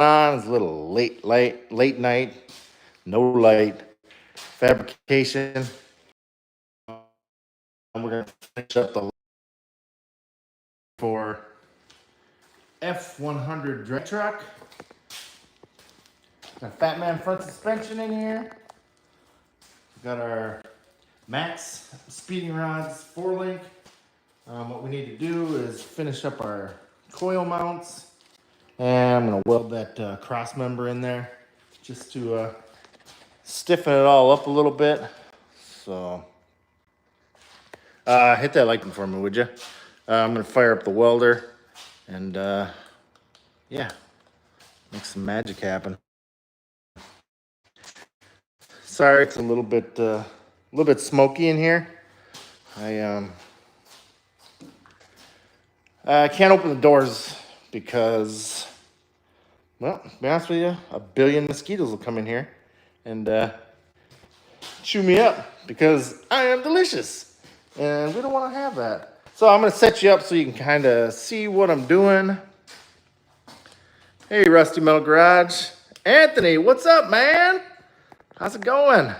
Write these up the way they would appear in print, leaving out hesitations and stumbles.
on. It's a little late night, no light fabrication. We're gonna finish up the for F100 drag truck. Got a Fat Man front suspension in here. We've got our Max speeding rods 4-link. What we need to do is finish up our coil mounts. And I'm gonna weld that cross member in there just to stiffen it all up a little bit. So hit that like button for me, would you? I'm gonna fire up the welder and yeah, make some magic happen. Sorry, it's a little bit smoky in here. I can't open the doors because, well, to be honest with you, a billion mosquitoes will come in here and chew me up because I am delicious. And we don't want to have that. So I'm going to set you up so you can kind of see what I'm doing. Hey, Rusty Metal Garage. Anthony, what's up, man? How's it going?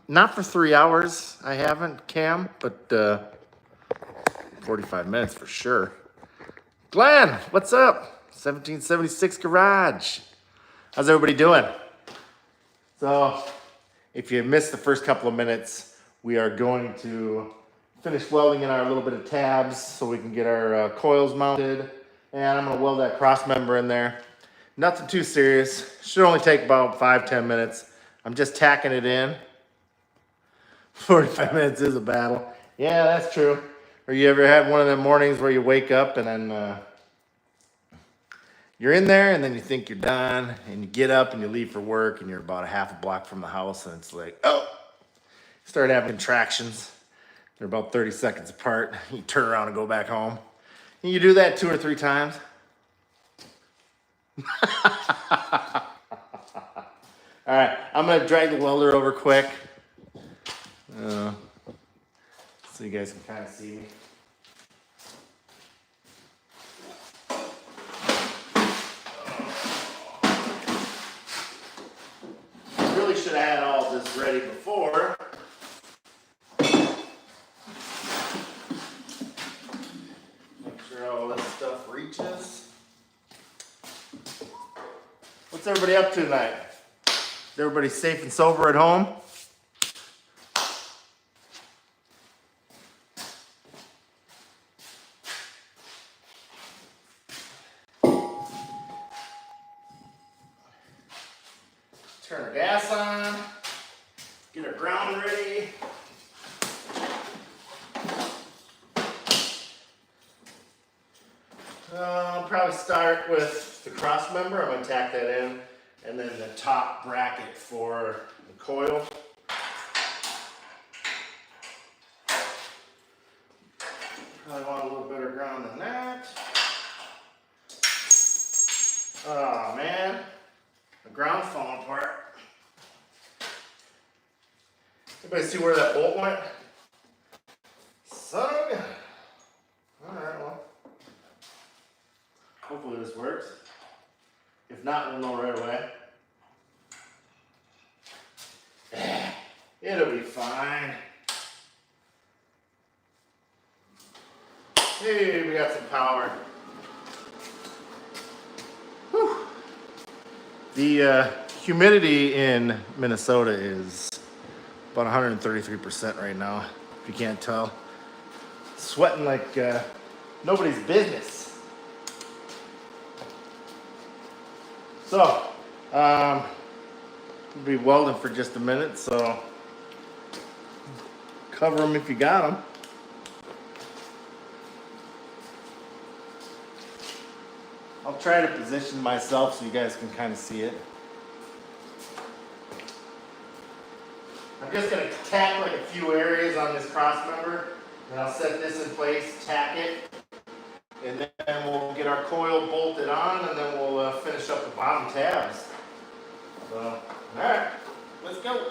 Not for 3 hours. I haven't, Cam, but 45 minutes for sure. Glenn, what's up? 1776 Garage. How's everybody doing? So, if you missed the first couple of minutes, we are going to finish welding in our little bit of tabs so we can get our coils mounted. And I'm going to weld that cross member in there. Nothing too serious. Should only take about 5-10 minutes. I'm just tacking it in. 45 minutes is a battle. Yeah, that's true. Or you ever had one of them mornings where you wake up and then you're in there and then you think you're done and you get up and you leave for work and you're about a half a block from the house and it's like, oh, you start having contractions. They're about 30 seconds apart. You turn around and go back home. And you do that 2 or 3 times. All right, I'm gonna drag the welder over quick. So you guys can kind of see me. Really should have had all this ready before. Make sure all this stuff reaches. What's everybody up to tonight? Is everybody safe and sober at home? Turn our gas on, get our ground ready. I'll probably start with the cross member. I'm going to tack that in, and then the top bracket for the coil. Probably want a little better ground than that. Oh man, the ground's falling apart. Everybody see where that bolt went? Son of a gun. Alright, well. Hopefully this works. If not, we'll know right away. It'll be fine. Hey, we got some power. Whew. The humidity in Minnesota is about 133% right now, if you can't tell. Sweating like nobody's business. So, we'll be welding for just a minute, so cover them if you got them. I'll try to position myself so you guys can kind of see it. I'm just going to tack like a few areas on this cross member, and I'll set this in place, tack it, and then we'll get our coil bolted on, and then we'll finish up the bottom tabs. So, all right, let's go.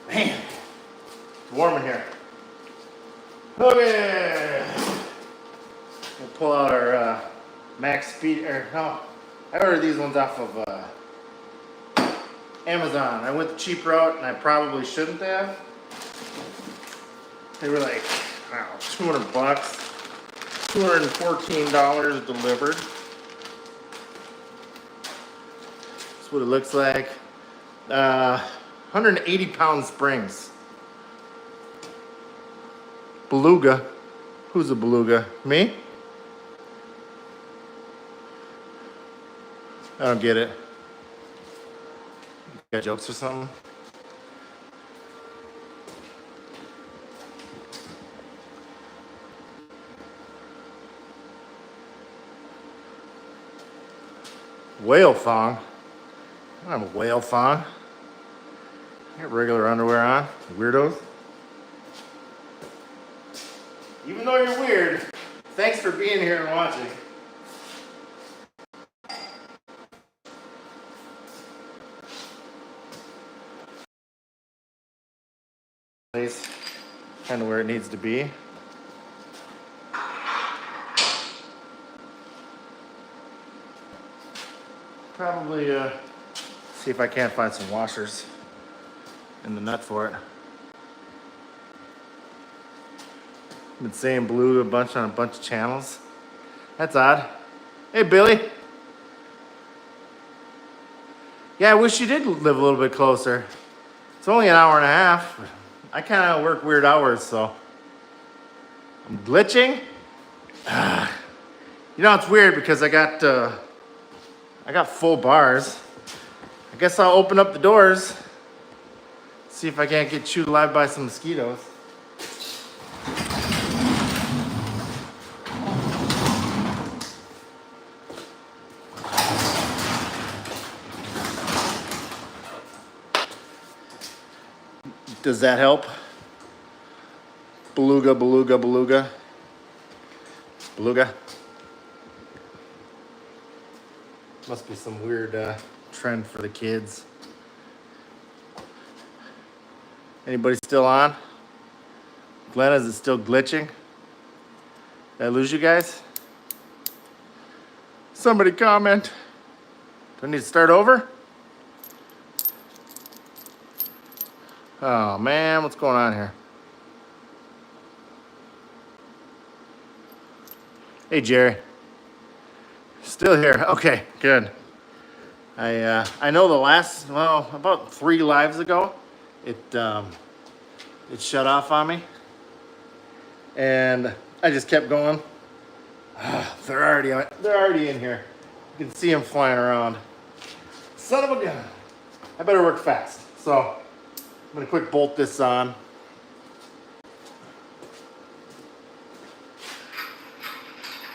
Man, it's warm in here. Okay. We'll pull out our max speed, or no, I ordered these ones off of Amazon. I went the cheap route, and I probably shouldn't have. They were like, I don't know, $200, $214 delivered. That's what it looks like. 180 pound springs. Beluga. Who's a beluga? Me? I don't get it. You got jokes or something? Whale thong. I don't have a whale thong. I got regular underwear on. Weirdos. Even though you're weird, thanks for being here and watching. Place kind of where it needs to be. Probably see if I can't find some washers in the nut for it. I've been saying blue a bunch on a bunch of channels. That's odd. Hey, Billy. Yeah, I wish you did live a little bit closer. It's only an hour and a half. I kind of work weird hours, so I'm glitching. You know, it's weird because I got full bars. I guess I'll open up the doors, see if I can't get chewed alive by some mosquitoes. Does that help? Beluga, beluga, beluga. Beluga. Must be some weird trend for the kids. Anybody still on? Glenn, is it still glitching? Did I lose you guys? Somebody comment. Do I need to start over? Oh man, what's going on here? Hey Jerry. Still here. Okay, good. I know the last, well, about 3 lives ago, it shut off on me, and I just kept going. They're already in here. You can see them flying around. Son of a gun. I better work fast. So I'm gonna quick bolt this on.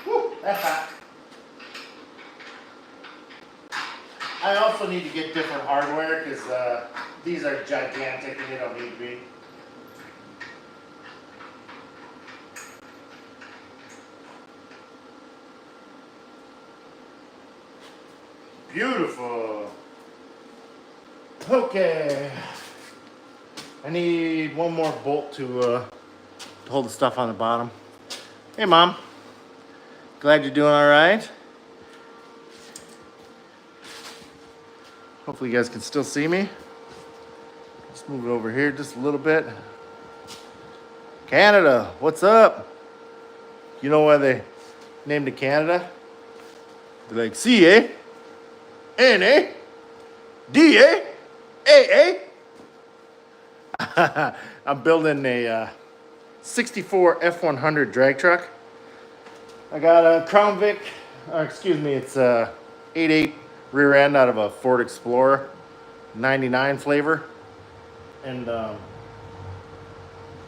Woo, that's hot. I also need to get different hardware because these are gigantic and they don't need to be. Beautiful. Okay. I need one more bolt to hold the stuff on the bottom. Hey, Mom. Glad you're doing all right. Hopefully you guys can still see me. Let's move it over here just a little bit. Canada, what's up? You know why they named it Canada? They're like C-A, N-A, D-A, A-A. I'm building a 64 F100 drag truck. I got a Crown Vic, it's a 8.8 rear end out of a Ford Explorer, 99 flavor, and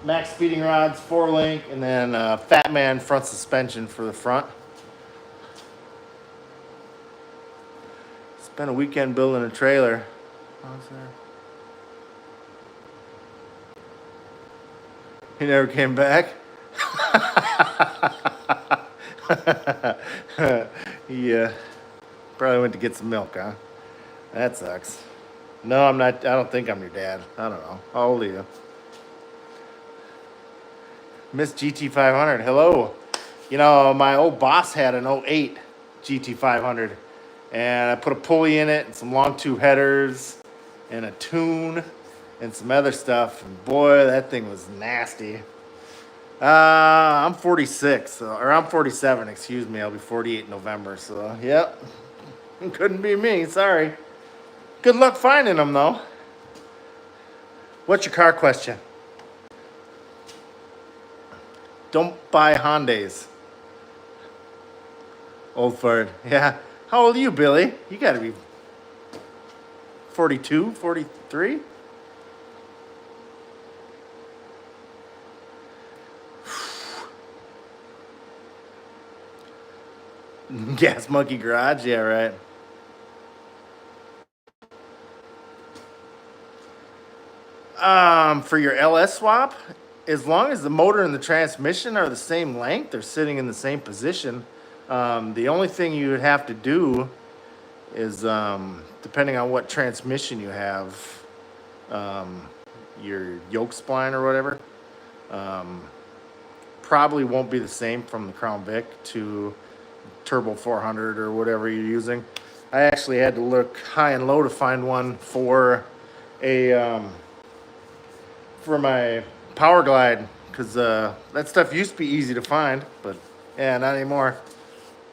max speeding rods, 4-link, and then Fat Man front suspension for the front. Spent a weekend building a trailer. How's there? He never came back. He probably went to get some milk, huh? That sucks. No, I'm not. I don't think I'm your dad. I don't know. How old are you? Miss GT500. Hello. You know, my old boss had an '08 GT500, and I put a pulley in it and some long tube headers and a tune and some other stuff. And boy, that thing was nasty. I'm 46, or I'm 47, excuse me. I'll be 48 in November. So, yep. Couldn't be me. Sorry. Good luck finding them, though. What's your car question? Don't buy Hondas. Old Ford. Yeah. How old are you, Billy? You got to be 42, 43? Gas Monkey Garage? Yeah, right. For your LS swap, as long as the motor and the transmission are the same length, they're sitting in the same position. The only thing you would have to do is, depending on what transmission you have, your yoke spline or whatever, probably won't be the same from the Crown Vic to Turbo 400 or whatever you're using. I actually had to look high and low to find one for a for my Power Glide, because that stuff used to be easy to find, but yeah, not anymore.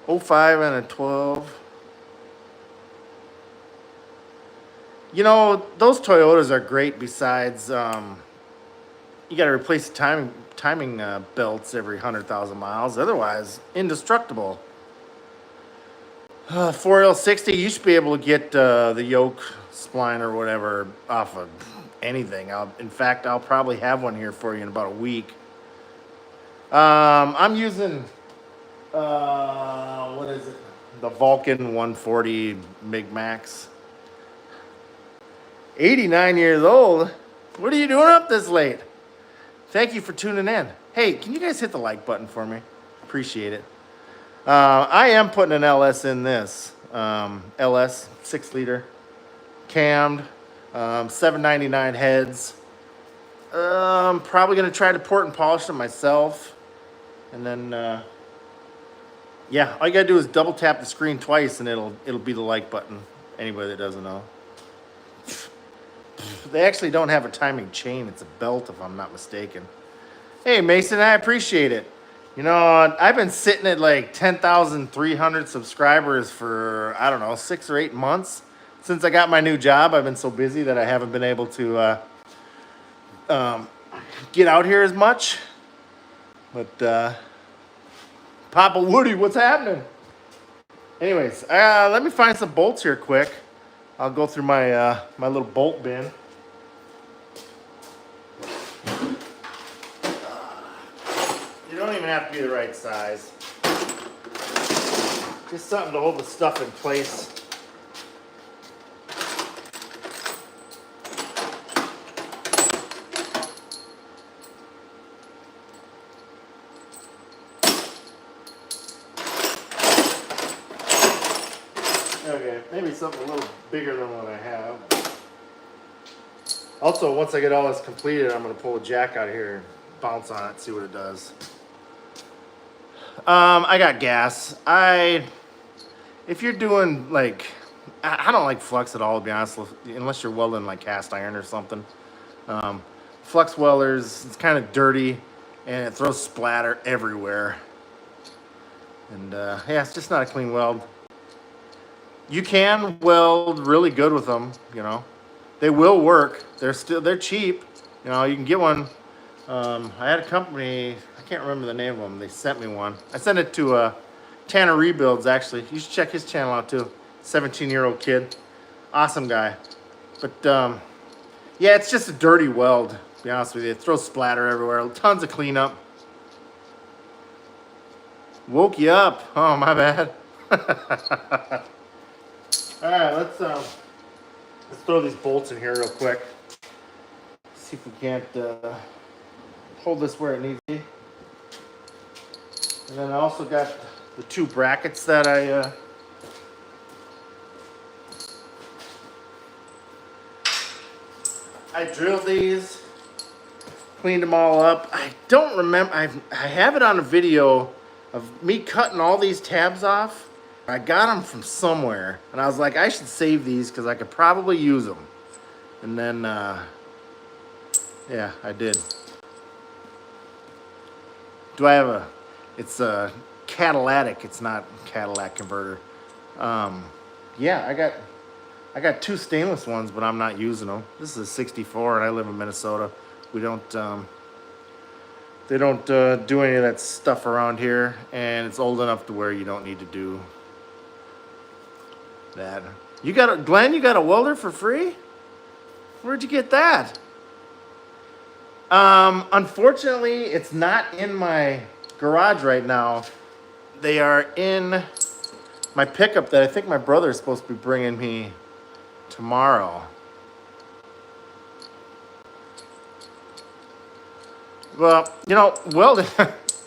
05 and a 12. You know, those Toyotas are great. Besides, you got to replace the timing belts every 100,000 miles. Otherwise, indestructible. 4L60, you should be able to get the yoke spline or whatever off of anything. In fact, I'll probably have one here for you in about a week. I'm using, what is it? The Vulcan 140 MIG Max. 89 years old. What are you doing up this late? Thank you for tuning in. Hey, can you guys hit the like button for me? Appreciate it. I am putting an LS in this. LS 6-liter, cammed, 799 heads. Probably gonna try to port and polish them myself, and then yeah, all you gotta do is double tap the screen twice, and it'll be the like button. Anybody that doesn't know, they actually don't have a timing chain; it's a belt, if I'm not mistaken. Hey Mason, I appreciate it. You know, I've been sitting at like 10,300 subscribers for, I don't know, 6 or 8 months. Since I got my new job, I've been so busy that I haven't been able to get out here as much. But Papa Woody, what's happening? Anyways, let me find some bolts here quick. I'll go through my my little bolt bin. You don't even have to be the right size. Just something to hold the stuff in place. Okay, maybe something a little bigger than what I have. Also, once I get all this completed, I'm going to pull a jack out of here and bounce on it, see what it does. I got gas. If you're doing like, I don't like flux at all, to be honest, unless you're welding like cast iron or something. Flux welders, it's kind of dirty and it throws splatter everywhere. And yeah, it's just not a clean weld. You can weld really good with them, you know. They will work. They're cheap. You know, you can get one. I had a company, I can't remember the name of them. They sent me one. I sent it to Tanner Rebuilds, actually. You should check his channel out too. 17-year-old kid. Awesome guy. But yeah, it's just a dirty weld, to be honest with you. It throws splatter everywhere. Tons of cleanup. Woke you up. Oh, my bad. All right, let's throw these bolts in here real quick. See if we can't hold this where it needs to be. And then I also got the 2 brackets that I I drilled these, cleaned them all up. I don't remember, I have it on a video of me cutting all these tabs off. I got them from somewhere, and I was like, I should save these because I could probably use them. And then, yeah, I did. Do I have a, it's a catalytic, it's not Cadillac converter. Yeah, I got two stainless ones, but I'm not using them. This is a 64, and I live in Minnesota. We don't, they don't do any of that stuff around here, and it's old enough to where you don't need to do that. You got a, Glenn, you got a welder for free? Where'd you get that? Unfortunately, it's not in my garage right now. They are in my pickup that I think my brother is supposed to be bringing me tomorrow. Well, you know, welding,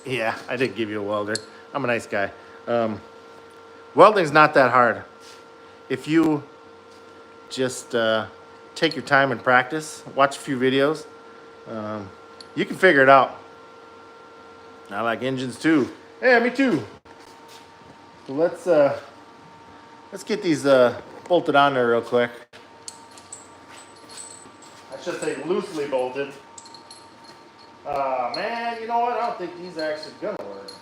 yeah, I did give you a welder. I'm a nice guy. Welding's not that hard. If you just take your time and practice, watch a few videos, you can figure it out. I like engines too. Yeah, me too. So let's get these bolted on there real quick. I should say loosely bolted. Man, you know what? I don't think these are actually gonna work.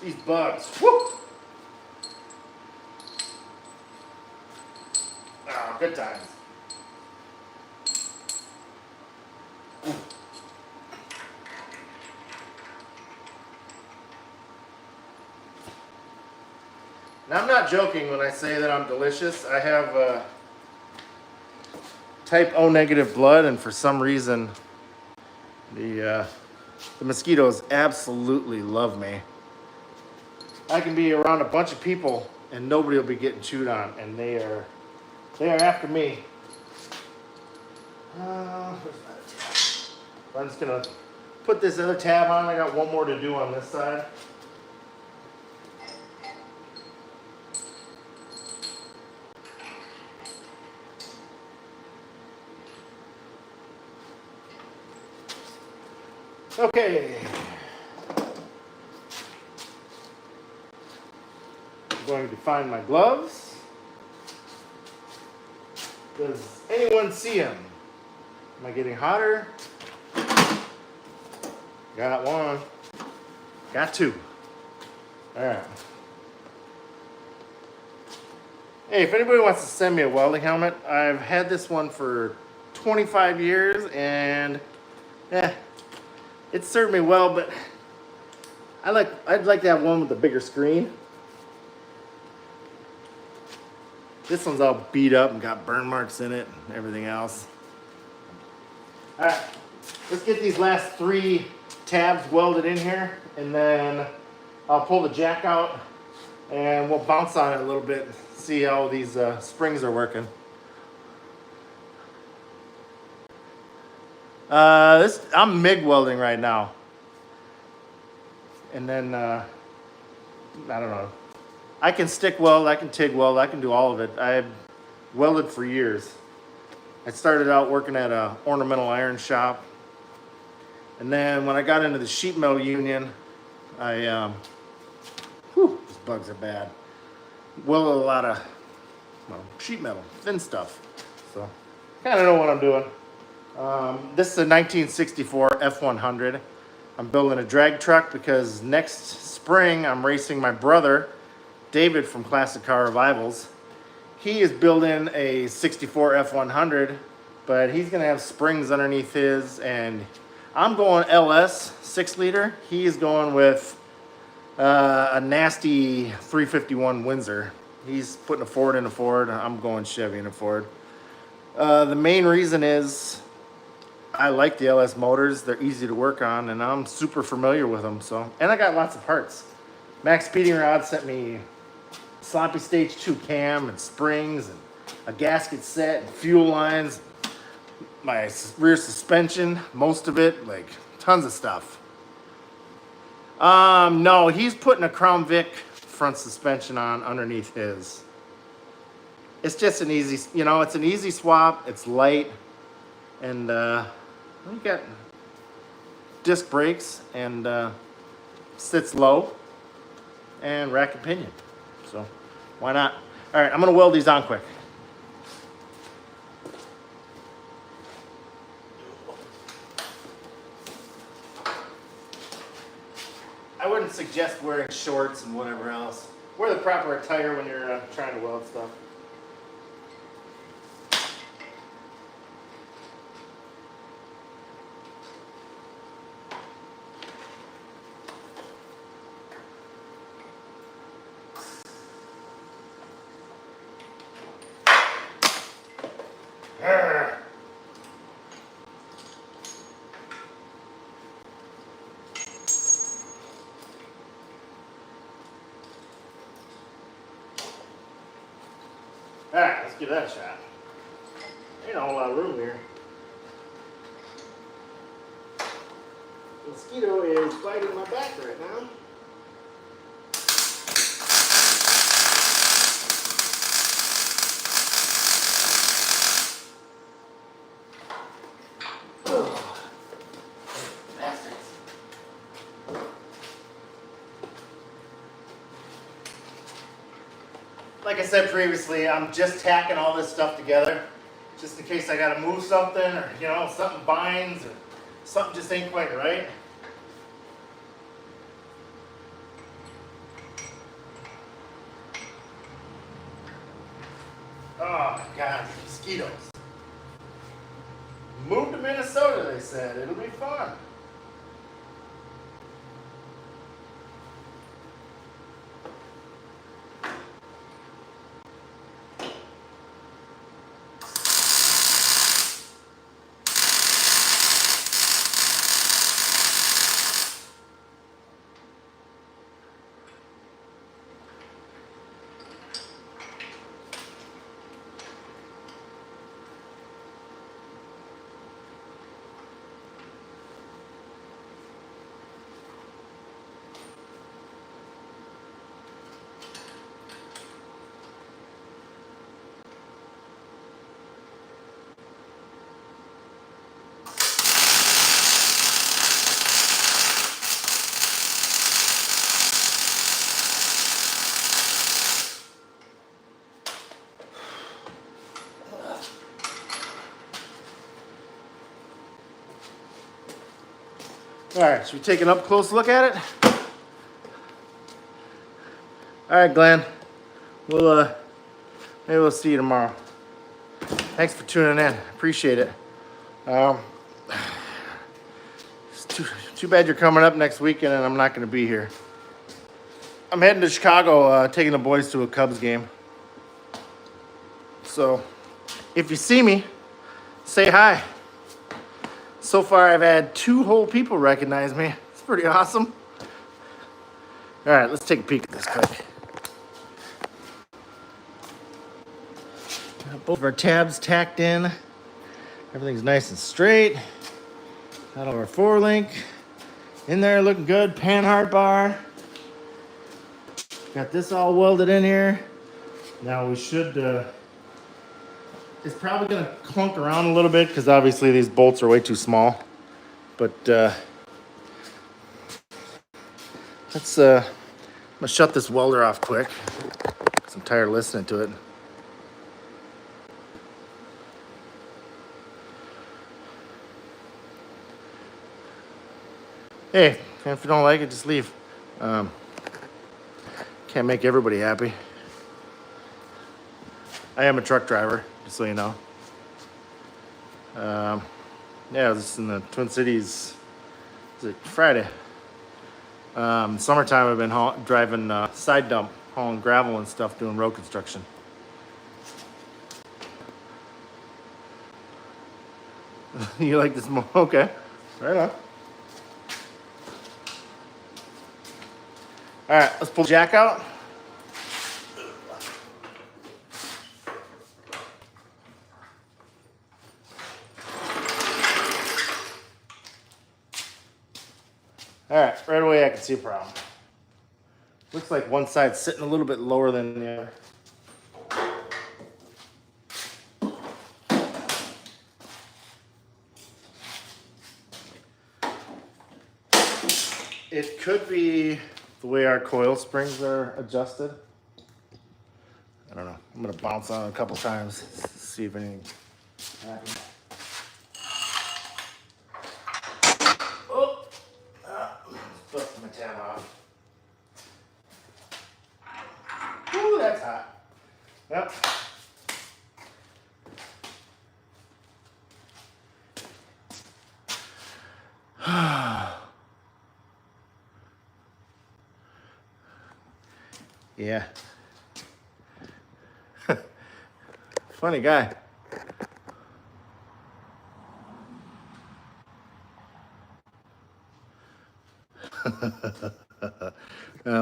These bugs. Woo! Oh, good times. Ooh. Now, I'm not joking when I say that I'm delicious. I have type O negative blood, and for some reason, the mosquitoes absolutely love me. I can be around a bunch of people and nobody will be getting chewed on, and they are after me. Where's my tab? I'm just gonna put this other tab on. I got one more to do on this side. Okay. I'm going to find my gloves. Does anyone see them? Am I getting hotter? Got one. Got two. All right. Hey, if anybody wants to send me a welding helmet, I've had this one for 25 years, and it served me well, but I'd like to have one with a bigger screen. This one's all beat up and got burn marks in it and everything else. All right, let's get these last 3 tabs welded in here, and then I'll pull the jack out and we'll bounce on it a little bit, see how these springs are working. I'm MIG welding right now. And then, I don't know. I can stick weld, I can TIG weld, I can do all of it. I've welded for years. I started out working at a ornamental iron shop. And then when I got into the sheet metal union, these bugs are bad. Welded a lot of, sheet metal, thin stuff. So, kind of know what I'm doing. This is a 1964 F100. I'm building a drag truck because next spring I'm racing my brother, David from Classic Car Revivals. He is building a 64 F100, but he's gonna have springs underneath his, and I'm going LS 6-liter. He's going with a nasty 351 Windsor. He's putting a Ford in a Ford. I'm going Chevy in a Ford. The main reason is I like the LS motors. They're easy to work on, and I'm super familiar with them. So, and I got lots of parts. Max Speeding Rod sent me sloppy stage 2 cam and springs and a gasket set and fuel lines, my rear suspension, most of it, like tons of stuff. No, he's putting a Crown Vic front suspension on underneath his. it's just an easy, you know, it's an easy swap. It's light, and you got disc brakes, and sits low, and rack and pinion. So why not? All right, I'm gonna weld these on quick. I wouldn't suggest wearing shorts and whatever else. Wear the proper attire when you're trying to weld stuff. All right, let's give that a shot. Ain't a whole lot of room here. The mosquito is biting my back right now. Like I said previously, I'm just tacking all this stuff together, just in case I gotta move something, or you know, something binds, or something just ain't quite right. Oh my God, mosquitoes. Move to Minnesota, they said. It'll be fun. All right, should we take an up close look at it? All right, Glenn. Maybe we'll see you tomorrow. Thanks for tuning in. Appreciate it. It's too bad you're coming up next weekend and I'm not going to be here. I'm heading to Chicago, taking the boys to a Cubs game. So, if you see me, say hi. So far, I've had 2 whole people recognize me. It's pretty awesome. All right, let's take a peek at this quick. Got both of our tabs tacked in. Everything's nice and straight. Got all our 4-link in there, looking good. Panhard bar. Got this all welded in here. Now we should. It's probably going to clunk around a little bit because obviously these bolts are way too small. But let's. I'm gonna shut this welder off quick. 'Cause I'm tired of listening to it. Hey, if you don't like it, just leave. Can't make everybody happy. I am a truck driver, just so you know. Yeah, I was just in the Twin Cities. Was it Friday? Summertime, I've been driving side dump, hauling gravel and stuff, doing road construction. You like this more? Okay, right on. All right, let's pull the jack out. All right, right away I can see a problem. Looks like one side's sitting a little bit lower than the other. it could be the way our coil springs are adjusted. I don't know. I'm gonna bounce on it a couple times, see if anything happens. Oh, busted my tab off. Ooh, that's hot. Yep. Yeah. Funny guy.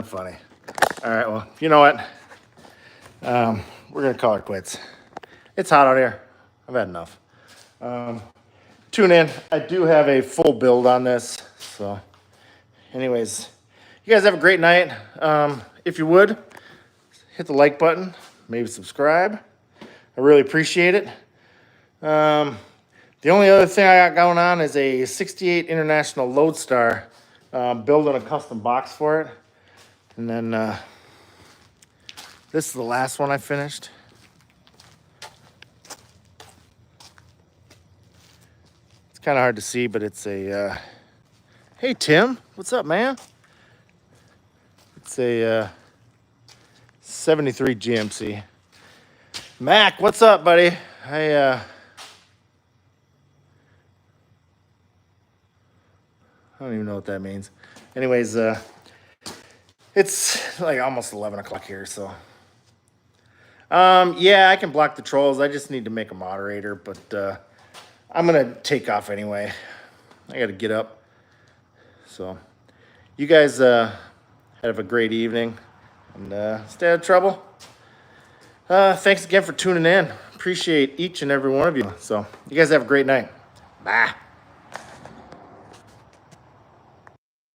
Funny. All right, well, you know what? We're going to call it quits. It's hot out here. I've had enough. Tune in. I do have a full build on this. So, anyways, you guys have a great night. If you would, hit the like button, maybe subscribe. I really appreciate it. The only other thing I got going on is a 68 International Lodestar. Building a custom box for it. And then this is the last one I finished. It's kind of hard to see, but it's a... Hey, Tim. What's up, man? It's a 73 GMC. Mac, what's up, buddy? I don't even know what that means. Anyways, it's like almost 11 o'clock here, so. Yeah, I can block the trolls. I just need to make a moderator, but I'm gonna take off anyway. I gotta get up. So, you guys have a great evening and stay out of trouble. Thanks again for tuning in. Appreciate each and every one of you. So, you guys have a great night. Bye.